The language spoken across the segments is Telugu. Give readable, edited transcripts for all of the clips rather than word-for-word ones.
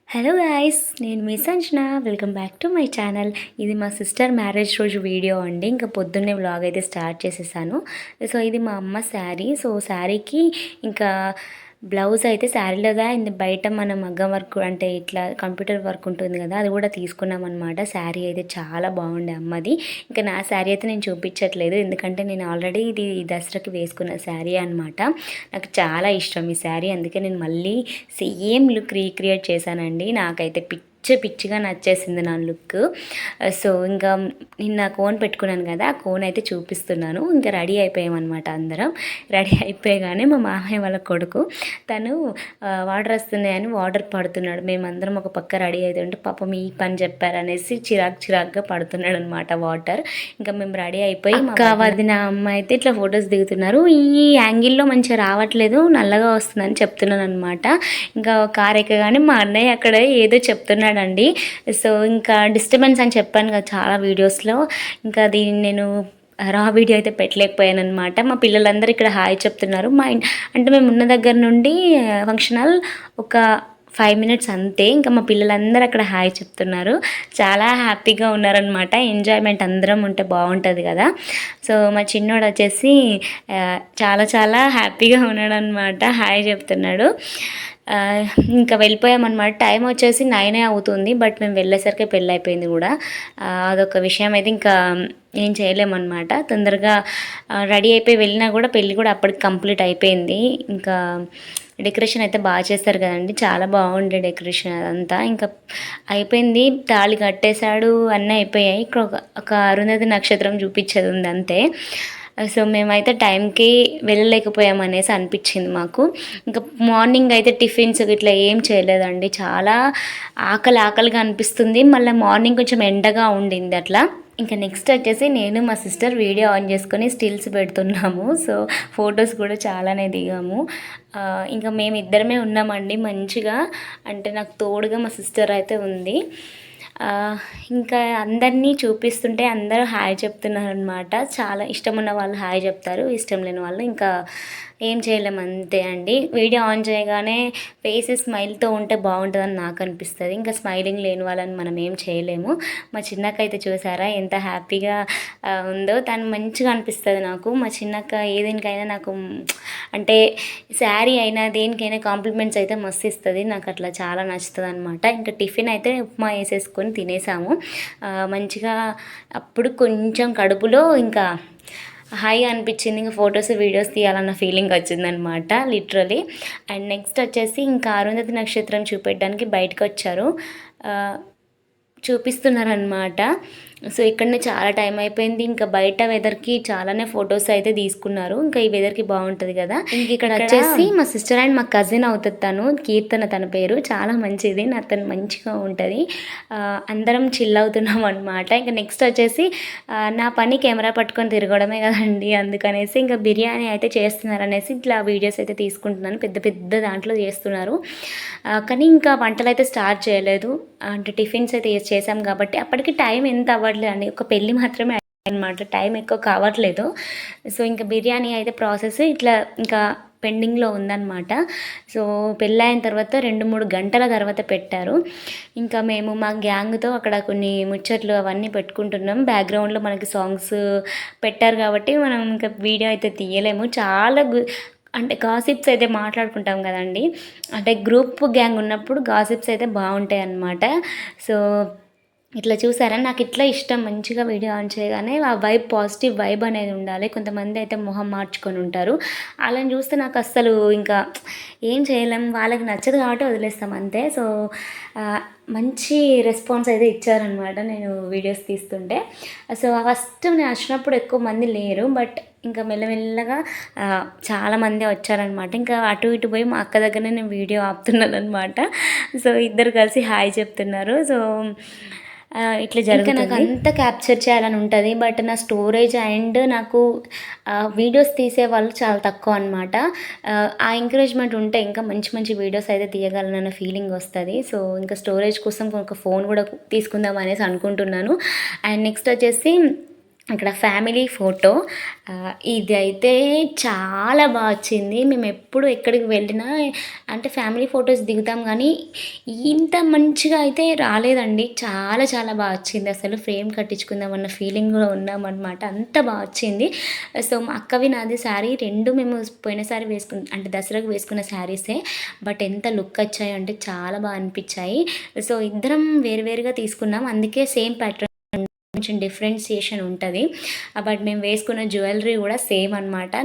హలో గాయ్స్, నేను మీ Sanjana. Welcome back to my channel. ఇది మా సిస్టర్ మ్యారేజ్ రోజు వీడియో అండి. ఇంకా పొద్దున్నే వ్లాగ్ అయితే స్టార్ట్ చేసేసాను. సో ఇది మా అమ్మ శారీ. సో శారీకి ఇంకా బ్లౌజ్ అయితే శారీలోగా బయట మన మగ్గం వర్క్ అంటే ఇట్లా కంప్యూటర్ వర్క్ ఉంటుంది కదా, అది కూడా తీసుకున్నాం అనమాట. శారీ అయితే చాలా బాగుండే అమ్మది. ఇంకా నా శారీ అయితే నేను చూపించట్లేదు, ఎందుకంటే నేను ఆల్రెడీ ఇది దసరాకి వేసుకున్న శారీ అనమాట. నాకు చాలా ఇష్టం ఈ శారీ, అందుకే నేను మళ్ళీ సేమ్ లుక్ రీక్రియేట్ చేశానండి. నాకైతే పిచ్చిగా నచ్చేసింది నా లుక్. సో ఇంకా నిన్న కోన్ పెట్టుకున్నాను కదా, ఆ కోన్ అయితే చూపిస్తున్నాను. ఇంకా రెడీ అయిపోయామన్నమాట. అందరం రెడీ అయిపోయగానే మా మామయ్య వాళ్ళ కొడుకు తను వాటర్ వస్తున్నాయని వాటర్ పడుతున్నాడు. మేమందరం ఒక పక్క రెడీ అవుతుంటే పాపం ఈ పని చెప్పారనేసి చిరాగ్గా పడుతున్నాడు అనమాట వాటర్. ఇంకా మేము రెడీ అయిపోయి మా వదిన అమ్మ అయితే ఇట్లా ఫొటోస్ దిగుతున్నారు. ఈ యాంగిల్లో మంచిగా రావట్లేదు, నల్లగా వస్తుందని చెప్తున్నాను అనమాట. ఇంకా కార్ ఎక్కగానే మా అన్నయ్య అక్కడ ఏదో చెప్తున్నాడు అండి. సో ఇంకా డిస్టర్బెన్స్ అని చెప్పాను కదా చాలా వీడియోస్లో, ఇంకా దీన్ని నేను రా వీడియో అయితే పెట్టలేకపోయాను అనమాట. మా పిల్లలందరూ ఇక్కడ హాయ్ చెప్తున్నారు. అంటే మేము ఉన్న దగ్గర నుండి ఫంక్షన్ హాల్ ఒక 5 మినిట్స్ అంతే. ఇంకా మా పిల్లలందరూ అక్కడ హాయ్ చెప్తున్నారు. చాలా హ్యాపీగా ఉన్నారనమాట. ఎంజాయ్మెంట్ అందరం ఉంటే బాగుంటుంది కదా. సో మా చిన్నోడు వచ్చేసి చాలా హ్యాపీగా ఉన్నాడు అనమాట, హాయ్ చెప్తున్నాడు. ఇంకా వెళ్ళిపోయామన్నమాట. టైం వచ్చేసి 9 అవుతుంది, బట్ మేము వెళ్ళేసరికి పెళ్ళి అయిపోయింది కూడా. అదొక విషయం అయితే ఇంకా ఏం చేయలేమన్నమాట. తొందరగా రెడీ అయిపోయి వెళ్ళినా కూడా పెళ్ళి కూడా అప్పటికి కంప్లీట్ అయిపోయింది. ఇంకా డెకరేషన్ అయితే బాగా చేస్తారు కదండి, చాలా బాగుండే డెకరేషన్ అదంతా. ఇంకా అయిపోయింది, తాళి కట్టేశాడు, అన్నీ అయిపోయాయి. ఇక్కడ ఒక అరుంధతి నక్షత్రం చూపించేది ఉంది అంతే. సో మేమైతే టైంకి వెళ్ళలేకపోయామనేసి అనిపించింది మాకు. ఇంకా మార్నింగ్ అయితే టిఫిన్స్ ఇట్లా ఏం చేయలేదండి. చాలా ఆకలిగా అనిపిస్తుంది. మళ్ళీ మార్నింగ్ కొంచెం ఎండగా ఉండింది అట్లా. ఇంకా నెక్స్ట్ వచ్చేసి నేను మా సిస్టర్ వీడియో ఆన్ చేసుకొని స్టిల్స్ పెడుతున్నాము. సో ఫొటోస్ కూడా చాలానే దిగాము. ఇంకా మేము ఇద్దరమే ఉన్నామండి మంచిగా. అంటే నాకు తోడుగా మా సిస్టర్ అయితే ఉంది. ఇంకా అందరినీ చూపిస్తుంటే అందరూ హాయ్ చెప్తున్నారు అనమాట. చాలా ఇష్టం ఉన్న వాళ్ళు హాయ్ చెప్తారు, ఇష్టం లేని వాళ్ళు ఇంకా ఏం చేయలేము అంతే అండి. వీడియో ఆన్ చేయగానే ఫేస్ స్మైల్తో ఉంటే బాగుంటుందని నాకు అనిపిస్తుంది. ఇంకా స్మైలింగ్ లేని వాళ్ళని మనం ఏం చేయలేము. మా చిన్నక్క అయితే చూసారా ఎంత హ్యాపీగా ఉందో, తను మంచిగా అనిపిస్తుంది నాకు. మా చిన్నక్క ఏదేనికైనా నాకు అంటే శారీ అయినా దేనికైనా కాంప్లిమెంట్స్ అయితే మస్తు ఇస్తుంది. నాకు అట్లా చాలా నచ్చుతుంది అనమాట. ఇంకా టిఫిన్ అయితే ఉప్మా వేసేసుకొని తినేసాము మంచిగా. అప్పుడు కొంచెం కడుపులో ఇంకా హాయి అనిపించింది. ఇంకా ఫొటోస్ వీడియోస్ తీయాలన్న ఫీలింగ్ వచ్చిందనమాట లిటరలీ. అండ్ నెక్స్ట్ వచ్చేసి ఇంకా అరుంధతి నక్షత్రం చూపెట్టడానికి బయటకు వచ్చారు, చూపిస్తున్నారనమాట. సో ఇక్కడనే చాలా టైం అయిపోయింది. ఇంకా బయట వెదర్కి చాలానే ఫొటోస్ అయితే తీసుకున్నారు. ఇంకా ఈ వెదర్కి బాగుంటుంది కదా. ఇంక ఇక్కడ వచ్చేసి మా సిస్టర్ అండ్ మా కజిన్ అవుతుంది, తను కీర్తన తన పేరు. చాలా మంచిది, తను మంచిగా ఉంటుంది. అందరం చిల్ అవుతున్నాం అనమాట. ఇంకా నెక్స్ట్ వచ్చేసి నా పని కెమెరా పట్టుకొని తిరగడమే కదండి, అందుకనేసి ఇంకా బిర్యానీ అయితే చేస్తున్నారు అనేసి ఇట్లా వీడియోస్ అయితే తీసుకుంటున్నాను. పెద్ద దాంట్లో చేస్తున్నారు. కానీ ఇంకా వంటలు అయితే స్టార్ట్ చేయలేదు. అంటే టిఫిన్స్ అయితే చేసాం కాబట్టి అప్పటికి టైం ఎంత అవ్వట్లేదు అండి. ఒక పెళ్ళి మాత్రమే అనమాట, టైం ఎక్కువ కావట్లేదు. సో ఇంకా బిర్యానీ అయితే ప్రాసెస్ ఇట్లా ఇంకా పెండింగ్లో ఉందన్నమాట. సో పెళ్ళైన తర్వాత 2-3 గంటల తర్వాత పెట్టారు. ఇంకా మేము మా గ్యాంగ్తో అక్కడ కొన్ని ముచ్చట్లు అవన్నీ పెట్టుకుంటున్నాం. బ్యాక్గ్రౌండ్లో మనకి సాంగ్స్ పెట్టారు కాబట్టి మనం ఇంకా వీడియో అయితే తీయలేము. చాలా అంటే గాసిప్స్ అయితే మాట్లాడుకుంటాం కదండి, అంటే గ్రూప్ గ్యాంగ్ ఉన్నప్పుడు గాసిప్స్ అయితే బాగుంటాయి అన్నమాట. సో ఇట్లా చూసారా, నాకు ఇట్లా ఇష్టం. మంచిగా వీడియో ఆన్ చేయగానే ఆ వైబ్, పాజిటివ్ వైబ్ అనేది ఉండాలి. కొంతమంది అయితే మొహం మార్చుకొని ఉంటారు, వాళ్ళని చూస్తే నాకు అస్సలు ఇంకా ఏం చేయలేం. వాళ్ళకి నచ్చదు కాబట్టి వదిలేస్తాం అంతే. సో మంచి రెస్పాన్స్ అయితే ఇచ్చారనమాట నేను వీడియోస్ తీస్తుంటే. సో ఫస్ట్ నేను వచ్చినప్పుడు ఎక్కువ మంది లేరు, బట్ ఇంకా మెల్లమెల్లగా చాలామంది వచ్చారనమాట. ఇంకా అటు ఇటు పోయి మా అక్క దగ్గరనే నేను వీడియో ఆపుతున్నాను అనమాట. సో ఇద్దరు కలిసి హాయ్ చెప్తున్నారు. సో ఇట్లా జరుగుతుంది. నాకు అంతా క్యాప్చర్ చేయాలని ఉంటుంది, బట్ నా స్టోరేజ్ అండ్ నాకు వీడియోస్ తీసే వాళ్ళు చాలా తక్కువ అనమాట. ఆ ఎంకరేజ్మెంట్ ఉంటే ఇంకా మంచి వీడియోస్ అయితే తీయగలనన్న ఫీలింగ్ వస్తుంది. సో ఇంకా స్టోరేజ్ కోసం ఒక ఫోన్ కూడా తీసుకుందాం అనేసి అనుకుంటున్నాను. అండ్ నెక్స్ట్ వచ్చేసి ఇక్కడ ఫ్యామిలీ ఫోటో. ఇది అయితే చాలా బాగా వచ్చింది. మేము ఎప్పుడు ఎక్కడికి వెళ్ళినా అంటే ఫ్యామిలీ ఫొటోస్ దిగుతాం కానీ ఇంత మంచిగా అయితే రాలేదండి. చాలా చాలా బాగా వచ్చింది. అసలు ఫ్రేమ్ కట్టించుకుందామన్న ఫీలింగ్లో ఉన్నామన్నమాట. అంత బాగా వచ్చింది. సో మా అక్కవి నాది శారీ 2 మేము పోయినసారి అంటే దసరాకు వేసుకున్న శారీసే. బట్ ఎంత లుక్ వచ్చాయో అంటే చాలా బాగా అనిపించాయి. సో ఇద్దరం వేరువేరుగా తీసుకున్నాం. అందుకే సేమ్ ప్యాటర్న్ కొంచెం డిఫరెన్సియేషన్ ఉంటుంది. బట్ మేము వేసుకున్న జ్యువెలరీ కూడా సేమ్ అనమాట.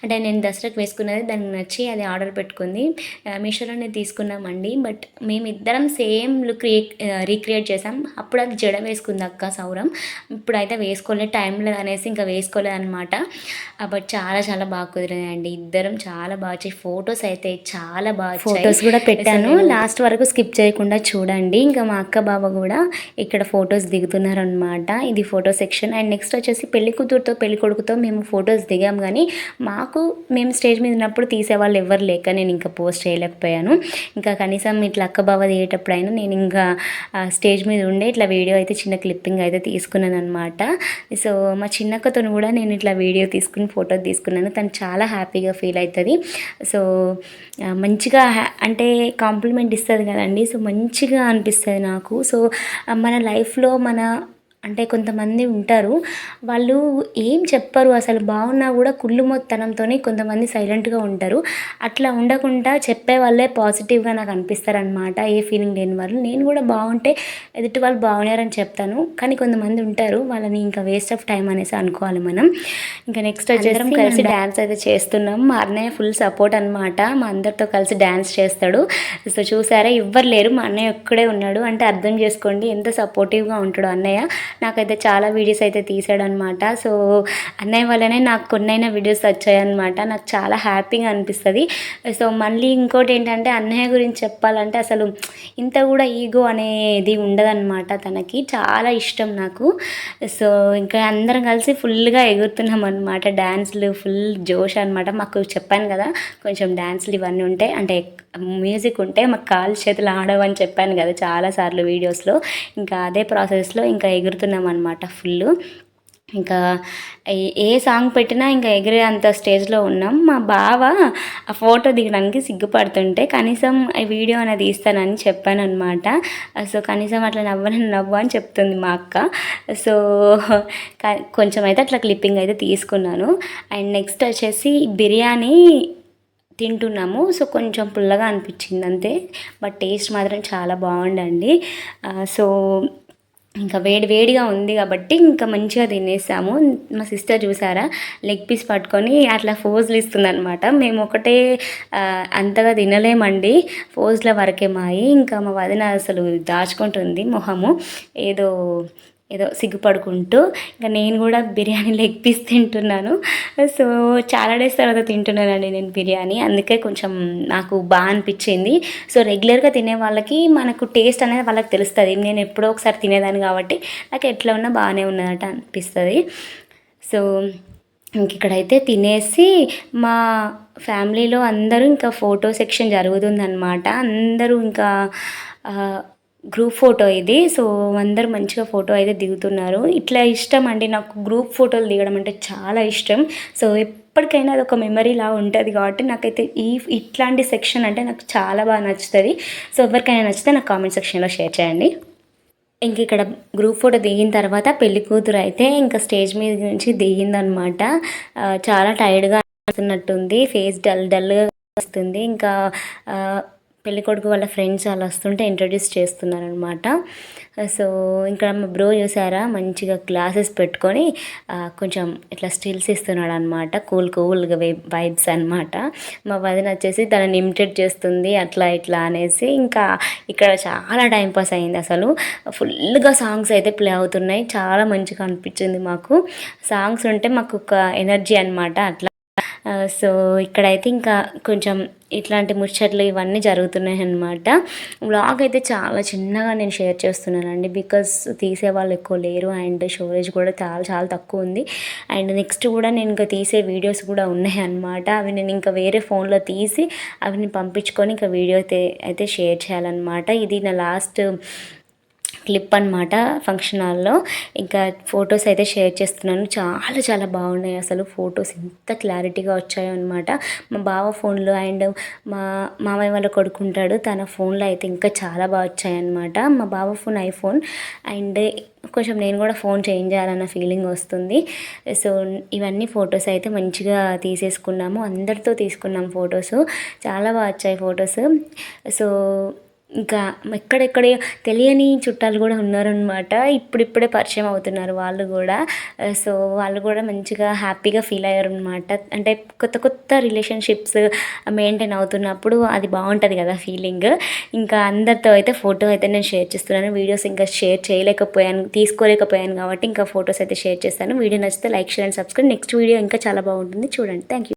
అంటే నేను దసరాకు వేసుకున్నది దానికి నచ్చి అది ఆర్డర్ పెట్టుకుంది. మీషోలోనే తీసుకున్నామండి. బట్ మేమిద్దరం సేమ్ లుక్ రీక్రియేట్ చేసాం. అప్పుడు అది జడ వేసుకుంది అక్క సౌరం. ఇప్పుడైతే వేసుకోలేదు, టైం లేదు అనేసి ఇంకా వేసుకోలేదు అనమాట. బట్ చాలా చాలా బాగా కుదిరినాయండి. ఇద్దరం చాలా బాగా వచ్చాయి. ఫొటోస్ అయితే చాలా బాగా ఫొటోస్ కూడా పెట్టాను. లాస్ట్ వరకు స్కిప్ చేయకుండా చూడండి. ఇంకా మా అక్క బావ కూడా ఇక్కడ ఫొటోస్ దిగుతున్నారు అనమాట. ఇది ఫోటో సెక్షన్. అండ్ నెక్స్ట్ వచ్చేసి పెళ్లి కూతురుతో పెళ్లి కొడుకుతో మేము ఫొటోస్ దిగాం కానీ మేము స్టేజ్ మీద ఉన్నప్పుడు తీసేవాళ్ళు ఎవరు లేక నేను ఇంకా పోస్ట్ చేయలేకపోయాను. ఇంకా కనీసం ఇట్లా అక్క బావ దిగేటప్పుడైనా నేను ఇంకా స్టేజ్ మీద ఉండే ఇట్లా వీడియో అయితే చిన్న క్లిప్పింగ్ అయితే తీసుకున్నాను అనమాట. సో మా చిన్నక్కతో కూడా నేను ఇట్లా వీడియో తీసుకుని ఫోటో తీసుకున్నాను. తను చాలా హ్యాపీగా ఫీల్ అవుతుంది. సో మంచిగా అంటే కాంప్లిమెంట్ ఇస్తుంది కదండి. సో మంచిగా అనిపిస్తుంది నాకు. సో మన లైఫ్లో అంటే కొంతమంది ఉంటారు, వాళ్ళు ఏం చెప్పరు, అసలు బాగున్నా కూడా కుళ్ళుమొత్తనంతోనే కొంతమంది సైలెంట్గా ఉంటారు. అట్లా ఉండకుండా చెప్పే వాళ్ళే పాజిటివ్గా నాకు అనిపిస్తారనమాట. ఏ ఫీలింగ్ లేని వాళ్ళు. నేను కూడా బాగుంటే ఎదుటి వాళ్ళు బాగున్నారని చెప్తాను. కానీ కొంతమంది ఉంటారు, వాళ్ళని ఇంకా వేస్ట్ ఆఫ్ టైం అనేసి అనుకోవాలి మనం. ఇంకా నెక్స్ట్ వచ్చేసి కలిసి డ్యాన్స్ అయితే చేస్తున్నాం. మా అన్నయ్య ఫుల్ సపోర్ట్ అనమాట. మా అందరితో కలిసి డ్యాన్స్ చేస్తాడు. సో చూసారా, ఎవ్వరు లేరు, మా అన్నయ్య ఒక్కడే ఉన్నాడు. అంటే అర్థం చేసుకోండి ఎంత సపోర్టివ్గా ఉంటాడు అన్నయ్య. నాకైతే చాలా వీడియోస్ అయితే తీసాడనమాట. సో అన్నయ్య వల్లనే నాకు కొన్నైనా వీడియోస్ వచ్చాయన్నమాట. నాకు చాలా హ్యాపీగా అనిపిస్తుంది. సో మళ్ళీ ఇంకోటి ఏంటంటే అన్నయ్య గురించి చెప్పాలంటే అసలు ఇంత కూడా ఈగో అనేది ఉండదన్నమాట. తనకి చాలా ఇష్టం నాకు. సో ఇంకా అందరం కలిసి ఫుల్గా ఎగురుతున్నాం అనమాట. డ్యాన్స్లు ఫుల్ జోష్ అనమాట. మాకు చెప్పాను కదా కొంచెం డ్యాన్స్లు ఇవన్నీ ఉంటాయి, అంటే మ్యూజిక్ ఉంటే మాకు కాళ్ళు చేతులు ఆడవని చెప్పాను కదా చాలాసార్లు వీడియోస్లో. ఇంకా అదే ప్రాసెస్లో ఇంకా ఎగురుతున్నాం అనమాట ఫుల్. ఇంకా ఏ సాంగ్ పెట్టినా ఇంకా ఎగిరే అంత స్టేజ్లో ఉన్నాం. మా బావ ఆ ఫోటో దిగడానికి సిగ్గుపడుతుంటే కనీసం ఈ వీడియో అనేది తీస్తానని చెప్పాను అనమాట. సో కనీసం అట్లా నవ్వు అని చెప్తుంది మా అక్క. సో కొంచెం అయితే అట్లా క్లిప్పింగ్ అయితే తీసుకున్నాను. అండ్ నెక్స్ట్ వచ్చేసి బిర్యానీ తింటున్నాము. సో కొంచెం పుల్లగా అనిపించింది అంతే, బట్ టేస్ట్ మాత్రం చాలా బాగుండండి. సో ఇంకా వేడిగా ఉంది కాబట్టి ఇంకా మంచిగా తినేసాము. మా సిస్టర్ చూసారా, లెగ్ పీస్ పట్టుకొని అట్లా ఫోజులు ఇస్తుంది అనమాట. మేము ఒకటే అంతగా తినలేమండి, ఫోజుల వరకే మాయి. ఇంకా మా వదిన అసలు దాచుకుంటుంది మొహము, ఏదో సిగ్గుపడుకుంటూ. ఇంకా నేను కూడా బిర్యానీ లెగ్ పీస్ తింటున్నాను. సో చాలా డేస్ తర్వాత తింటున్నానండి నేను బిర్యానీ, అందుకే కొంచెం నాకు బాగా అనిపించింది. సో రెగ్యులర్గా తినే వాళ్ళకి మనకు టేస్ట్ అనేది వాళ్ళకి తెలుస్తుంది. నేను ఎప్పుడో ఒకసారి తినేదాన్ని కాబట్టి నాకు ఎట్లా ఉన్నా బాగానే ఉన్నదట అనిపిస్తుంది. సో ఇంక ఇక్కడైతే తినేసి మా ఫ్యామిలీలో అందరూ ఇంకా ఫోటో సెక్షన్ జరుగుతుందన్నమాట. అందరూ ఇంకా గ్రూప్ ఫోటో ఇది. సో అందరు మంచిగా ఫోటో అయితే దిగుతున్నారు. ఇట్లా ఇష్టం అండి నాకు, గ్రూప్ ఫోటోలు దిగడం అంటే చాలా ఇష్టం. సో ఎప్పటికైనా అది ఒక మెమరీలా ఉంటుంది కాబట్టి నాకైతే ఇట్లాంటి సెక్షన్ అంటే నాకు చాలా బాగా నచ్చుతుంది. సో ఎవరికైనా నచ్చితే నాకు కామెంట్ సెక్షన్లో షేర్ చేయండి. ఇంక ఇక్కడ గ్రూప్ ఫోటో దిగిన తర్వాత పెళ్లి కూతురు అయితే ఇంకా స్టేజ్ మీద నుంచి దిగిందనమాట. చాలా టైర్డ్గా అనిపిస్తున్నట్టుంది, ఫేస్ డల్గా వస్తుంది. ఇంకా పెళ్ళికొడుకు వాళ్ళ ఫ్రెండ్స్ అలా వస్తుంటే ఇంట్రడ్యూస్ చేస్తున్నారనమాట. సో ఇంకా మా బ్రో చూసారా, మంచిగా గ్లాసెస్ పెట్టుకొని కొంచెం ఇట్లా స్టిల్స్ ఇస్తున్నాడు అనమాట. కూల్గా వైబ్స్ అనమాట. మా వదిన వచ్చేసి తనని ఇమిటేట్ చేస్తుంది అట్లా ఇట్లా అనేసి. ఇంకా ఇక్కడ చాలా టైంపాస్ అయింది. అసలు ఫుల్గా సాంగ్స్ అయితే ప్లే అవుతున్నాయి. చాలా మంచిగా అనిపించింది మాకు. సాంగ్స్ ఉంటే మాకు ఒక ఎనర్జీ అనమాట అట్లా. సో ఇక్కడైతే ఇంకా కొంచెం ఇట్లాంటి ముచ్చట్లు ఇవన్నీ జరుగుతున్నాయి అన్నమాట. వ్లాగ్ అయితే చాలా చిన్నగా నేను షేర్ చేస్తున్నానండి, బికాస్ తీసేవాళ్ళు ఎక్కువ లేరు అండ్ స్టోరేజ్ కూడా చాలా తక్కువ ఉంది. అండ్ నెక్స్ట్ కూడా నేను ఇంకా తీసే వీడియోస్ కూడా ఉన్నాయి అన్నమాట. అవి నేను ఇంకా వేరే ఫోన్లో తీసి అవి పంపించుకొని ఇంకా వీడియో అయితే షేర్ చేయాలన్నమాట. ఇది నా లాస్ట్ క్లిప్ అనమాట ఫంక్షన్ హాల్లో. ఇంకా ఫొటోస్ అయితే షేర్ చేస్తున్నాను. చాలా చాలా బాగున్నాయి అసలు. ఫొటోస్ ఎంత క్లారిటీగా వచ్చాయో అనమాట. మా బావ ఫోన్లో అండ్ మా మామయ్య వాళ్ళ కొడుకుంటాడు, తన ఫోన్లో అయితే ఇంకా చాలా బాగా వచ్చాయన్నమాట. మా బావ ఫోన్ ఐఫోన్ అండ్ కొంచెం నేను కూడా ఫోన్ చేంజ్ చేయాలన్న ఫీలింగ్ వస్తుంది. సో ఇవన్నీ ఫొటోస్ అయితే మంచిగా తీసేసుకున్నాము. అందరితో తీసుకున్నాం ఫొటోస్. చాలా బాగా వచ్చాయి ఫొటోస్. సో ఇంకా ఎక్కడెక్కడ తెలియని చుట్టాలు కూడా ఉన్నారనమాట. ఇప్పుడిప్పుడే పరిచయం అవుతున్నారు వాళ్ళు కూడా. సో వాళ్ళు కూడా మంచిగా హ్యాపీగా ఫీల్ అయ్యారు అనమాట. అంటే కొత్త కొత్త రిలేషన్షిప్స్ మెయింటైన్ అవుతున్నప్పుడు అది బాగుంటుంది కదా ఫీలింగ్. ఇంకా అందరితో అయితే ఫోటో అయితే నేను షేర్ చేస్తున్నాను. వీడియోస్ ఇంకా షేర్ చేయలేకపోయాను, తీసుకోలేకపోయాను కాబట్టి ఇంకా ఫొటోస్ అయితే షేర్ చేస్తాను. వీడియో నచ్చితే like, share and subscribe. Next video ఇంకా చాలా బాగుంటుంది, చూడండి. Thank you.